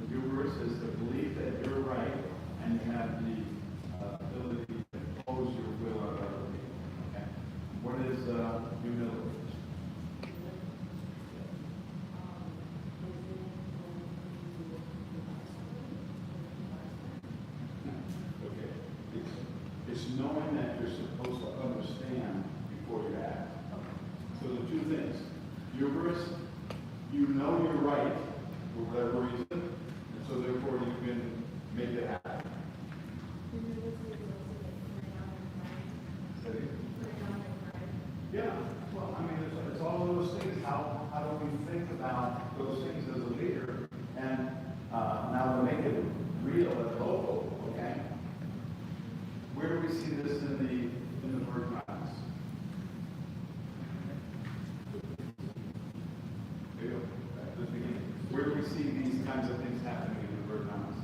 Hubris is the belief that you're right and you have the ability to impose your will on other people. Okay. What is humility? It's knowing that you're supposed to understand before you act. So the two things. Hubris, you know you're right for whatever reason, and so therefore you can make it happen. Yeah, well, I mean, it's all of those things. How do we think about those things as a leader? And now to make it real and local, okay? Where do we see this in the Virgin Islands? At the beginning. Where do we see these kinds of things happening in the Virgin Islands?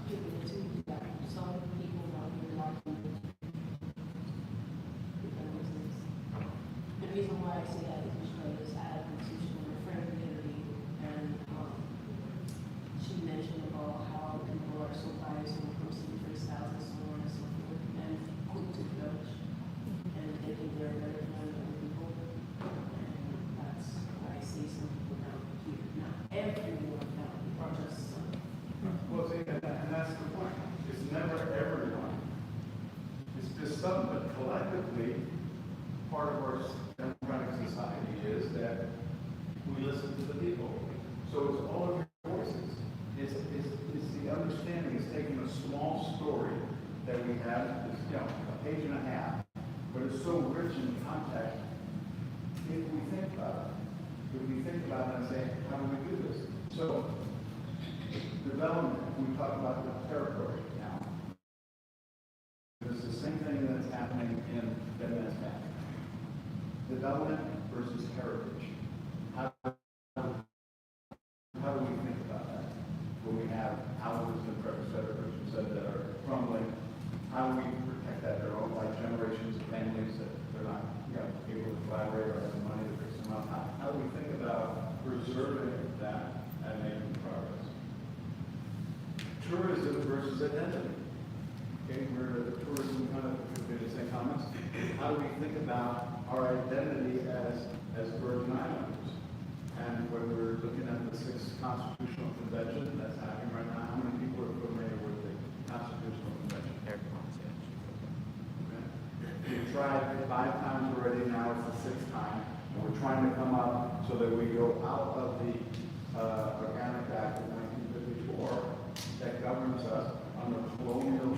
Some people don't even like them. The reason why I say that is because I had a conversation with a friend community, and she mentioned about how people are so biased when it comes to different styles and so on and so forth, and quick to judge, and they think they're better than other people. And that's why I say some people down here. Not everyone down here, or just some. Well, see, and that's the point. It's never everyone. It's just some, but collectively, part of our democratic society is that we listen to the people. So it's all of your voices. It's the understanding. It's taking a small story that we have, it's, a page and a half, but it's so rich in context. If we think about it and say, how do we do this? So development, we talk about the territory now. It's the same thing that's happening in the MSBAC. Development versus heritage. How do we think about that? When we have houses and said that are crumbling, how do we protect that? They're owned by generations of families that they're not able to collaborate or have the money to fix them up. How do we think about preserving that and making progress? Tourism versus identity. Okay, we're tourism kind of could be the same comments. How do we think about our identity as Virgin Islanders? And when we're looking at the 6th Constitutional Convention that's happening right now, how many people are familiar with the Constitutional Convention? Okay. We've tried 5 times already, now it's the 6th time, and we're trying to come up so that we go out of the Organic Act of 1954 that governs us under colonial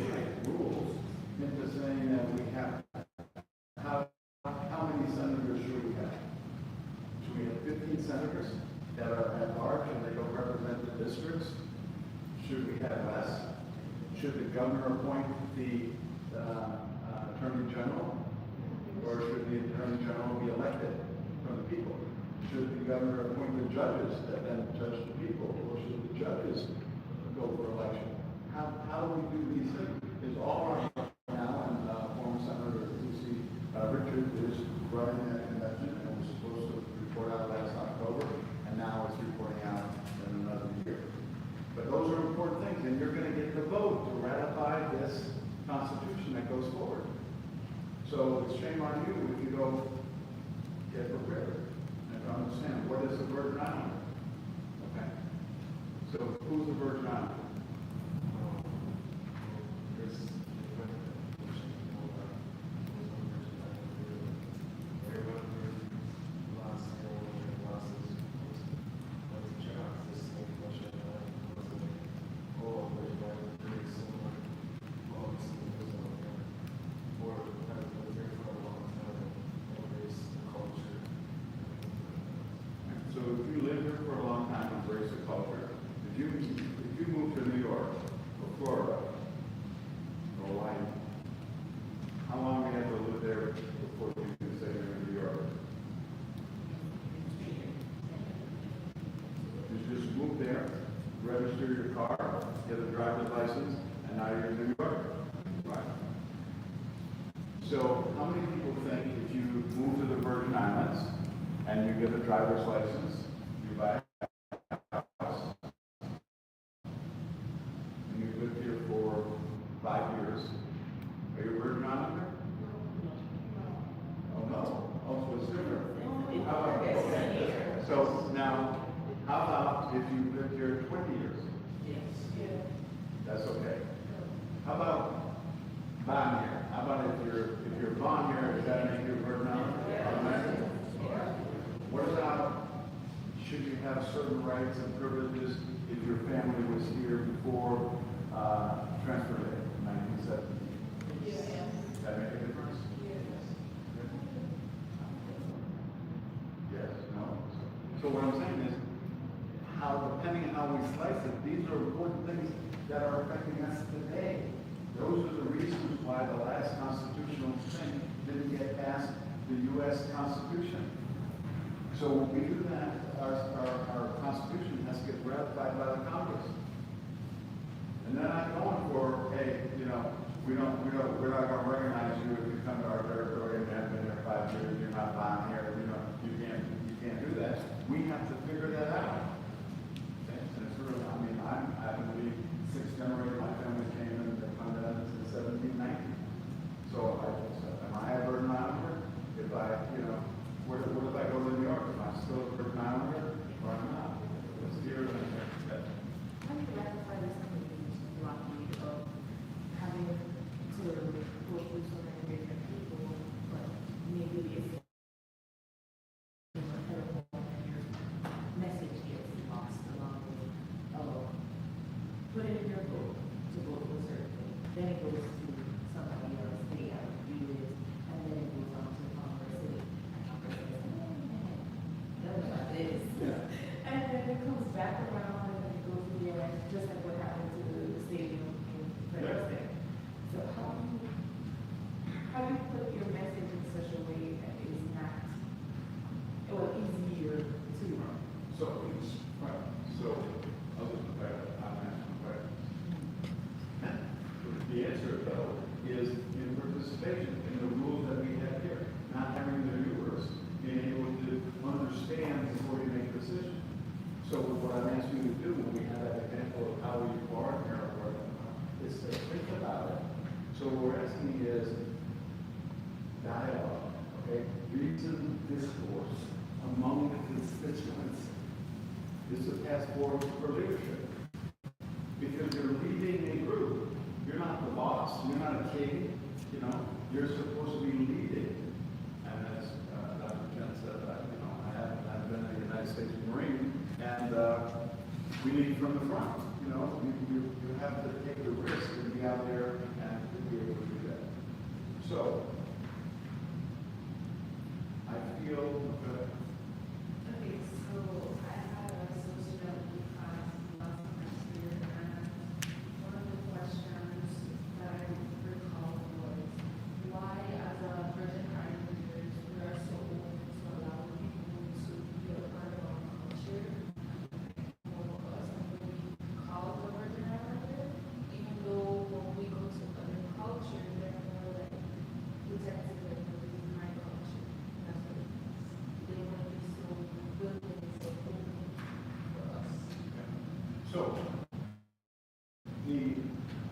rules into saying that we have how many senators should we have? Should we have 15 senators that are at large and they don't represent the districts? Should we have less? Should the governor appoint the attorney general? Or should the attorney general be elected from the people? Should the governor appoint the judges that then judge the people? Or should the judges go for election? How do we do these things? Is all our now, and former Senator Richard is running that convention, and was supposed to report out last October, and now it's reporting out in another year. But those are important things, and you're going to get the vote to ratify this Constitution that goes forward. So it's shame on you if you don't get prepared and understand what is the Virgin Island. Okay? So who's the Virgin Island? If you move to New York or Florida or Hawaii, how long do you have to live there before you can say you're in New York? You just move there, register your car, get a driver's license, and now you're in New York. Right? So how many people think if you move to the Virgin Islands and you get a driver's license, you buy a house, and you live here for 5 years, are you a Virgin Islander? Oh, no. Oh, so it's different. How about, okay. So now, how about if you lived here 20 years? Yes. That's okay. How about born here? How about if you're born here, does that make you a Virgin Islander? What about, should you have certain rights and privileges if your family was here before transfer day, 1970? Does that make a difference? Yes, no? So what I'm saying is, how, depending on how we slice it, these are important things that are affecting us today. Those are the reasons why the last constitutional thing didn't get past the U.S. Constitution. So when we do that, our Constitution has to get ratified by the Congress. And they're not going for, hey, you know, we're not going to recognize you if you come to our territory and have been there 5 years, you're not buying here, you know, you can't do that. We have to figure that out. Okay? And it's really, I mean, I happen to be sixth generation, my family came in the Clendenin in 1790. So am I a Virgin Islander? If I, you know, what if I go to New York? Am I still a Virgin Islander or I'm not? It's here and there. How do you ratify this blocking of having to go through so many different people, but maybe if message gets lost along the way, put it in your book to go to a certain thing, then it goes to somebody else, they have to do this, and then it goes on to Congress, and Congress says, that was like this. Yeah. And then it comes back around and it goes again, just like what happened to the stadium in Venezuela. So how do you put your message in such a way that it is not, or easier to run? So it's right. So other than that, I'm asking questions. The answer though is in participation in the rules that we have here, not having the viewers being able to understand before you make a decision. So what I'm asking you to do when we have that example of how we are here or is to think about it. So what we're asking is dialogue, okay? Reason discourse among the constituents. This is a passport for leadership. Because you're leading a group. You're not the boss. You're not a king. You know, you're supposed to be leading. And as Dr. Chen said, you know, I've been in the United States Marine, and we lead from the front. You know, you have to take the risk and be out there and to be able to do that. So, I feel that. Okay, so I had a sociology class last semester, and one of the questions that I recall was why, as a Virgin Islanders, we are so open to allow people to be a part of our culture. For us, when we call the Virgin Islander, even though when we go to other cultures, they're more like protective of my culture. That's what it is. They want to be so willing and so open for us. So,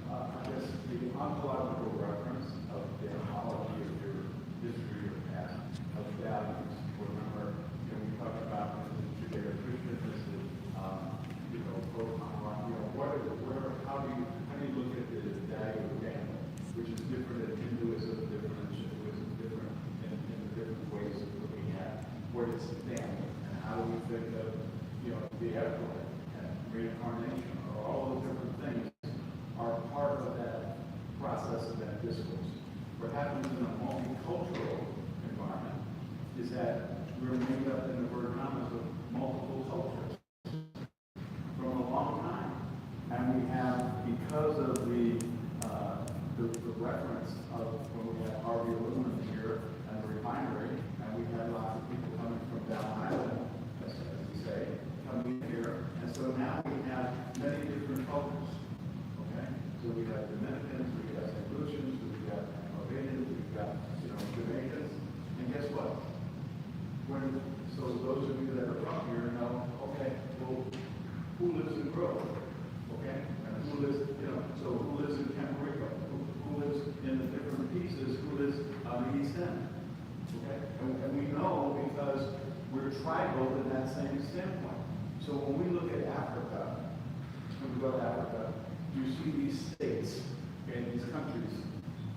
I guess the ontological reference of the ontology of your history or past, of values. Remember, you know, we talked about this is Judeo-Christian, this is, you know, how do you look at the value of family, which is different in Hinduism, different in Shintoism, different in the different ways of looking at what is family, and how do we think of, you know, the afterlife and reincarnation, or all those different things are part of that process of that discourse. What happens in a multicultural environment is that we're made up in the Virgin Islands of multiple cultures from a long time. And we have, because of the reference of when we had Harvey Aluminum here and the refinery, and we had lots of people coming from down island, as we say, coming in here. And so now we have many different cultures. Okay? So we have Dominicans, we have St. Lucians, we've got Albanians, we've got tribal in that same standpoint. So when we look at Africa, when we go to Africa, you see these states and these countries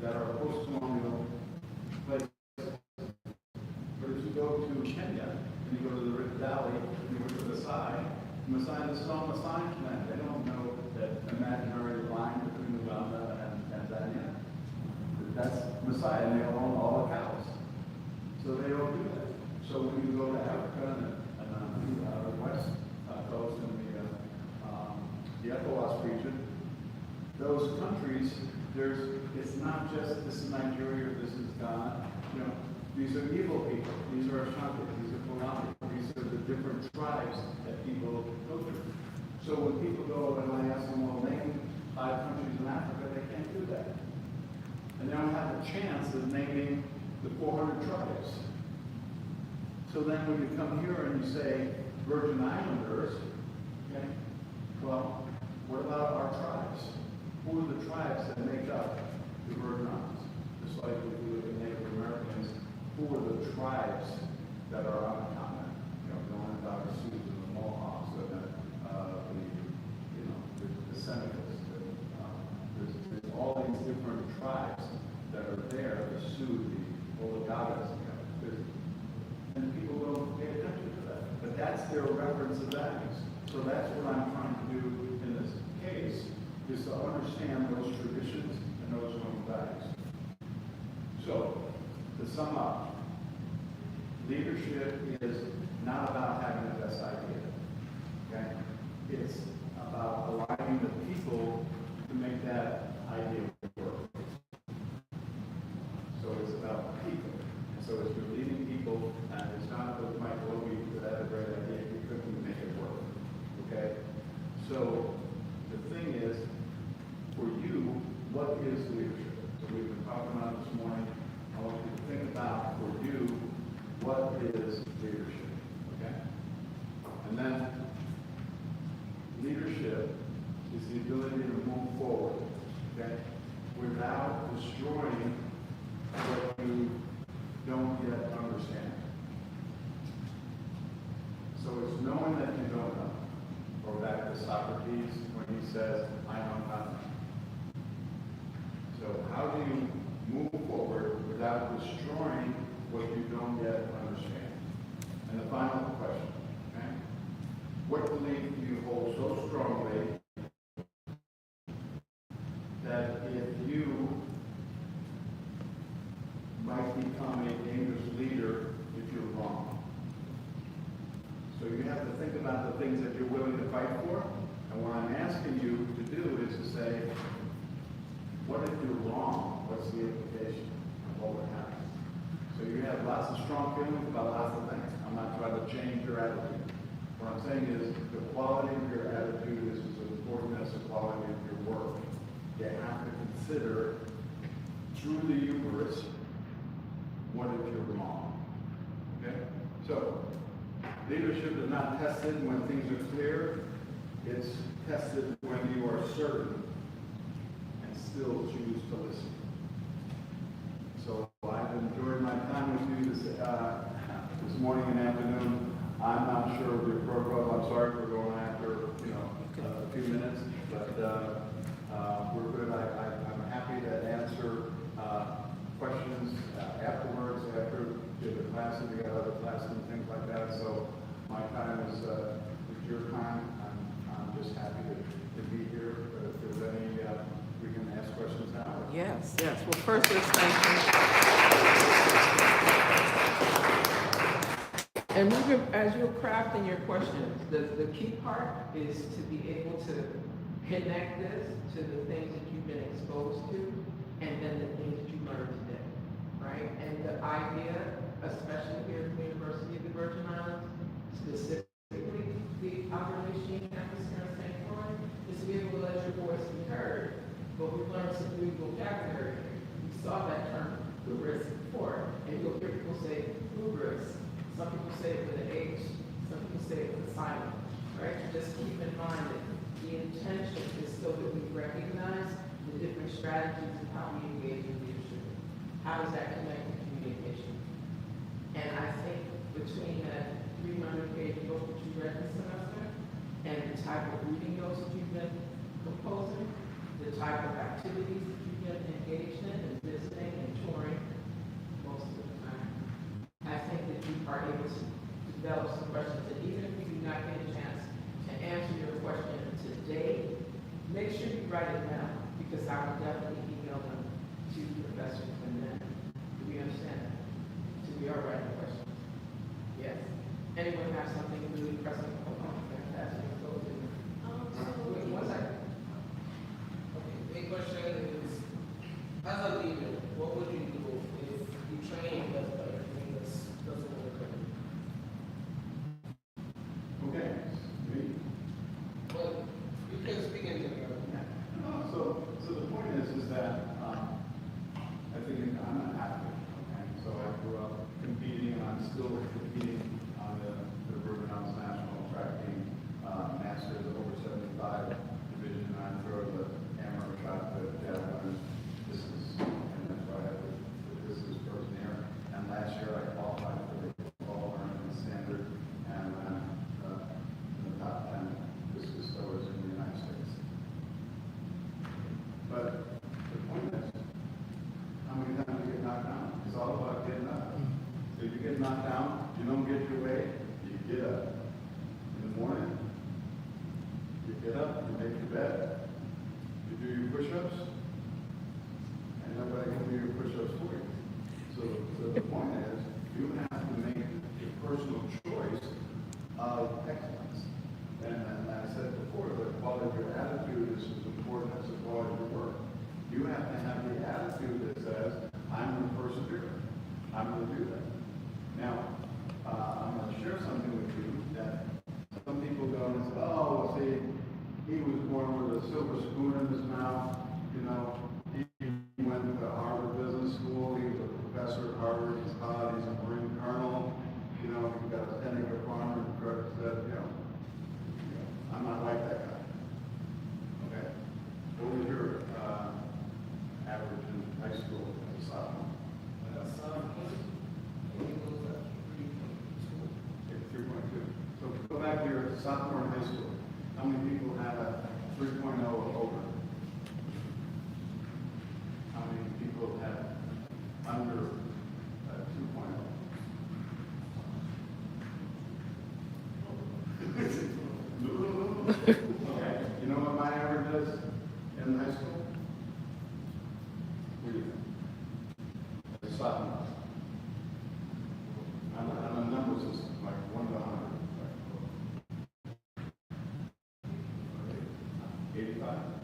that are post-colonial places. But if you go to Kenya, and you go to the Rift Valley, and you go to the Maasai, this is all Maasai land. They don't know that imaginary line between Uganda and Tanzania. That's Maasai, and they own all the cows. So they don't do that. So when you go to Africa and the west coast and the ECOWAS region, those countries, it's not just this is Nigeria or this is Ghana. You know, these are Igbo people, these are Ashanti, these are Fulani, these are the different tribes that people go through. So when people go and I ask them, well, name 5 countries in Africa, they can't do that. And they don't have a chance of naming the 400 tribes. So then when you come here and you say Virgin Islanders, okay, well, what about our tribes? Who are the tribes that make up the Virgin Islands? Just like if we look at Native Americans, who are the tribes that are on the continent? You know, the Onondaga Sioux, the Mohawks, and the Seminoles. There's all these different tribes that are there, the Sioux, the Olagagas, and people don't pay attention to that. But that's their reference of values. So that's what I'm trying to do in this case, is to understand those traditions and those values. So, to sum up, leadership is not about having the best idea. Okay? It's about allowing the people to make that idea work. So it's about people. So it's you're leading people, and it's not with Michael Obi that had a great idea, we couldn't make it work. Okay? So the thing is, for you, what is leadership? So we've been talking about it this morning. I want you to think about, for you, what is leadership? Okay? And then leadership is the ability to move forward, okay, without destroying what you don't yet understand. So it's knowing that you don't know. Or back to Socrates when he says, I know nothing. So how do you move forward without destroying what you don't yet understand? And the final question, okay? What belief do you hold so strongly that if you might become a dangerous leader if you're wrong? So you have to think about the things that you're willing to fight for. And what I'm asking you to do is to say, what if you're wrong? What's the implication of what would happen? So you have lots of strong feelings about lots of things. I'm not trying to change your attitude. What I'm saying is the quality of your attitude is as important as the quality of your work. You have to consider through the Eucharist, what if you're wrong? Okay? So leadership is not tested when things are clear. It's tested when you are certain and still choose to listen. So I've enjoyed my time with you this morning and afternoon. I'm not sure of your protocol. I'm sorry for going after a few minutes, but we're good. I'm happy to answer questions afterwards, after the classes, we got other classes and things like that. So my time is your time. I'm just happy to be here. But if there's any, we can ask questions now. Yes. Well, first, let's thank you. And as you're crafting your questions, the key part is to be able to connect this to the things that you've been exposed to, and then the things that you learned today, right? And the idea, especially here at the University of the Virgin Islands, specifically the Operating campus here in St. Croix, is to be able to let your voice be heard. But we've learned some new vocabulary. We saw that term hubris before, and you'll hear people say hubris. Some people say it with an H, some people say it with a silent, right? Just keep in mind that the intention is so that we recognize the different strategies of how we engage in leadership. How does that connect to communication? And I think between that 300-page book that you read this semester, and the type of reading notes that you've been composing, the type of activities that you've been engaged in, and visiting and touring most of the time. I think that you are able to develop some questions, and even if you do not get a chance to answer your question today, make sure you write it down, because I will definitely email them to Professor Clendenin. Do we understand that? So we are writing questions. Yes. Anyone have something really pressing? Oh, fantastic. Go to wait, one second. Okay, the question is, as a leader, what would you do if you train but everything doesn't work out? Okay, me? Well, you can speak in general. So the point is that, I think I'm an athlete, okay? So I grew up competing, and I'm still competing on the Rubenounce National Track Team, Masters over 75 division, and I throw the hammer shot, the javelin, distance, and that's why I have the distance person here. And last year I qualified for the ball tournament standard, and I'm in the top 10 distance throwers in the United States. But the point is, how many times you get knocked down? It's all about getting up. So you get knocked down, you don't get your way, you get up. In the morning, you get up, you make your bed, you do your push-ups, and nobody can do your push-ups for you. So the point is, you have to make a personal choice of excellence. And I said before, the quality of your attitude is as important as the quality of your work. You have to have the attitude that says, I'm going to persevere. I'm going to do that. Now, I'm going to share something with you that some people go and say, oh, see, he was born with a silver spoon in his mouth. You know, he went to Harvard Business School. He was a professor at Harvard. He's hot. He's a Marine colonel. You know, he got a Seneca farmer and said, I'm not like that guy. Okay? What was your average in high school as a sophomore? Okay, 3.2. So go back to your sophomore in high school. How many people had a 3.0 or over? How many people had under 2.0? Okay, you know what my average is in high school? What do you think? As a sophomore. I'm a number system, like 1 to 100. 85?